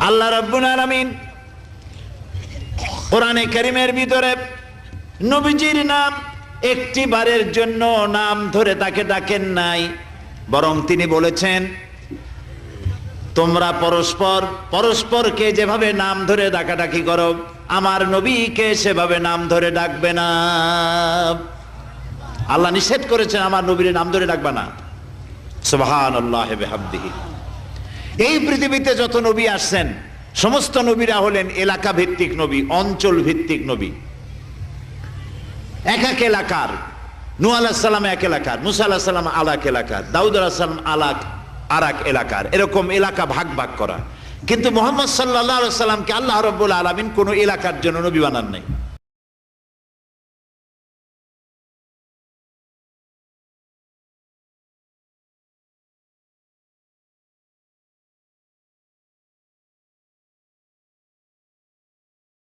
আল্লাহ রাব্বুল আলামিন কোরআনে কারীমের ভিতরে নবীজির নাম একটি বারের জন্য নাম ধরে তাকে ডাকেন নাই, বরং তিনি বলেছেন তোমরা পরস্পর পরস্পরকে যেভাবে নাম ধরে ডাকাডাকি করো আমার নবীকে সেভাবে নাম ধরে ডাকবে না। আল্লাহ নিষেধ করেছেন আমার নবীর নাম ধরে ডাকবে না। সুবহানাল্লাহি ওয়া বিহামদিহি। এই পৃথিবীতে যত নবী আসছেন সমস্ত নবীরা হলেন এলাকা ভিত্তিক নবী, অঞ্চল ভিত্তিক নবী। এক এক এলাকার, নূহ আলাইহিস সালাম এক এলাকার, মুসা আলাইহিস সালাম আলাক এলাকার, দাউদ আলাইহিস সালাম আরাক এলাকার, এরকম এলাকা ভাগ ভাগ করা। কিন্তু মুহাম্মদ সাল্লাল্লাহু আলাইহি ওয়াসাল্লামকে আল্লাহ রাব্বুল আলামিন কোন এলাকার জন্য নবী বানান নাই।